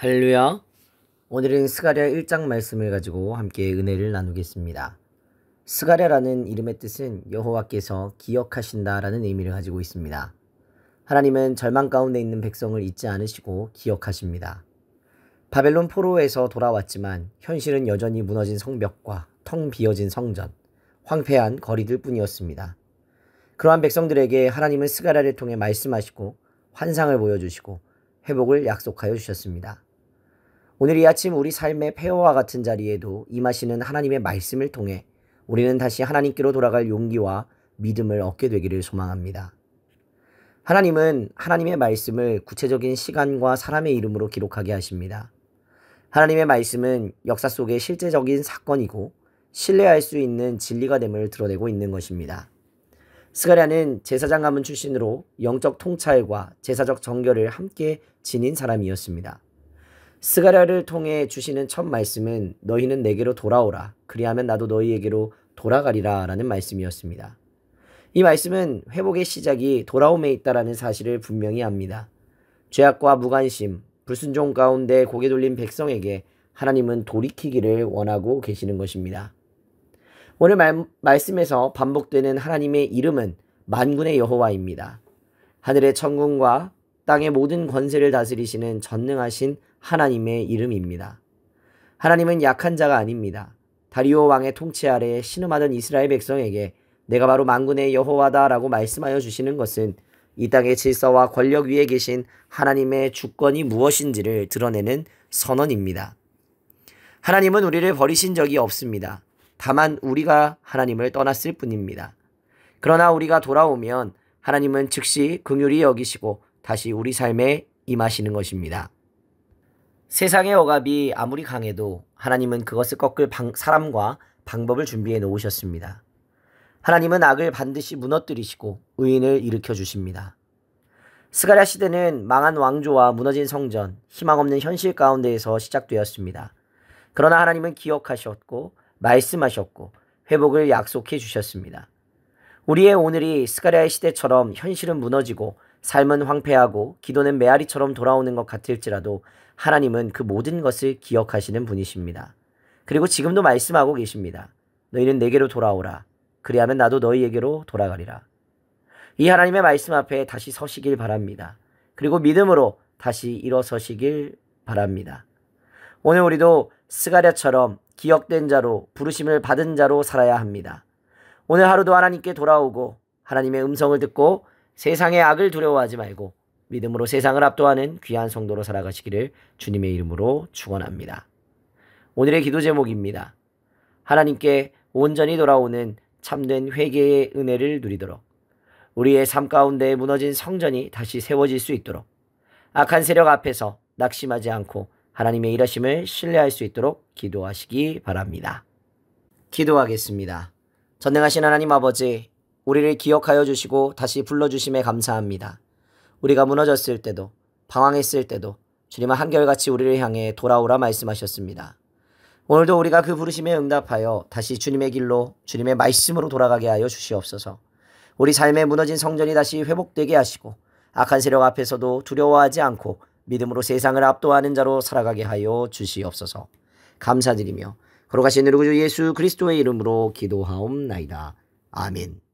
할렐루야. 오늘은 스가랴 1장 말씀을 가지고 함께 은혜를 나누겠습니다. 스가랴라는 이름의 뜻은 여호와께서 기억하신다라는 의미를 가지고 있습니다. 하나님은 절망 가운데 있는 백성을 잊지 않으시고 기억하십니다. 바벨론 포로에서 돌아왔지만 현실은 여전히 무너진 성벽과 텅 비어진 성전, 황폐한 거리들 뿐이었습니다. 그러한 백성들에게 하나님은 스가랴를 통해 말씀하시고 환상을 보여주시고 회복을 약속하여 주셨습니다. 오늘 이 아침 우리 삶의 폐허와 같은 자리에도 임하시는 하나님의 말씀을 통해 우리는 다시 하나님께로 돌아갈 용기와 믿음을 얻게 되기를 소망합니다. 하나님은 하나님의 말씀을 구체적인 시간과 사람의 이름으로 기록하게 하십니다. 하나님의 말씀은 역사 속의 실제적인 사건이고 신뢰할 수 있는 진리가 됨을 드러내고 있는 것입니다. 스가랴는 제사장 가문 출신으로 영적 통찰과 제사적 정결을 함께 지닌 사람이었습니다. 스가랴를 통해 주시는 첫 말씀은 너희는 내게로 돌아오라 그리하면 나도 너희에게로 돌아가리라 라는 말씀이었습니다. 이 말씀은 회복의 시작이 돌아옴에 있다라는 사실을 분명히 합니다. 죄악과 무관심, 불순종 가운데 고개 돌린 백성에게 하나님은 돌이키기를 원하고 계시는 것입니다. 오늘 말씀에서 반복되는 하나님의 이름은 만군의 여호와입니다. 하늘의 천군과 땅의 모든 권세를 다스리시는 전능하신 하나님의 이름입니다. 하나님은 약한 자가 아닙니다. 다리오 왕의 통치 아래 신음하던 이스라엘 백성에게 내가 바로 만군의 여호와다 라고 말씀하여 주시는 것은 이 땅의 질서와 권력 위에 계신 하나님의 주권이 무엇인지를 드러내는 선언입니다. 하나님은 우리를 버리신 적이 없습니다. 다만 우리가 하나님을 떠났을 뿐입니다. 그러나 우리가 돌아오면 하나님은 즉시 긍휼히 여기시고 다시 우리 삶에 임하시는 것입니다. 세상의 억압이 아무리 강해도 하나님은 그것을 꺾을 사람과 방법을 준비해 놓으셨습니다. 하나님은 악을 반드시 무너뜨리시고 의인을 일으켜 주십니다. 스가랴 시대는 망한 왕조와 무너진 성전, 희망 없는 현실 가운데에서 시작되었습니다. 그러나 하나님은 기억하셨고 말씀하셨고 회복을 약속해 주셨습니다. 우리의 오늘이 스가랴의 시대처럼 현실은 무너지고 삶은 황폐하고 기도는 메아리처럼 돌아오는 것 같을지라도 하나님은 그 모든 것을 기억하시는 분이십니다. 그리고 지금도 말씀하고 계십니다. 너희는 내게로 돌아오라. 그리하면 나도 너희에게로 돌아가리라. 이 하나님의 말씀 앞에 다시 서시길 바랍니다. 그리고 믿음으로 다시 일어서시길 바랍니다. 오늘 우리도 스가랴처럼 기억된 자로 부르심을 받은 자로 살아야 합니다. 오늘 하루도 하나님께 돌아오고 하나님의 음성을 듣고 세상의 악을 두려워하지 말고 믿음으로 세상을 압도하는 귀한 성도로 살아가시기를 주님의 이름으로 축원합니다. 오늘의 기도 제목입니다. 하나님께 온전히 돌아오는 참된 회개의 은혜를 누리도록 우리의 삶 가운데 무너진 성전이 다시 세워질 수 있도록 악한 세력 앞에서 낙심하지 않고 하나님의 일하심을 신뢰할 수 있도록 기도하시기 바랍니다. 기도하겠습니다. 전능하신 하나님 아버지, 우리를 기억하여 주시고 다시 불러주심에 감사합니다. 우리가 무너졌을 때도 방황했을 때도 주님은 한결같이 우리를 향해 돌아오라 말씀하셨습니다. 오늘도 우리가 그 부르심에 응답하여 다시 주님의 길로 주님의 말씀으로 돌아가게 하여 주시옵소서. 우리 삶에 무너진 성전이 다시 회복되게 하시고 악한 세력 앞에서도 두려워하지 않고 믿음으로 세상을 압도하는 자로 살아가게 하여 주시옵소서. 감사드리며 거룩하신 우리 구주 예수 그리스도의 이름으로 기도하옵나이다. 아멘.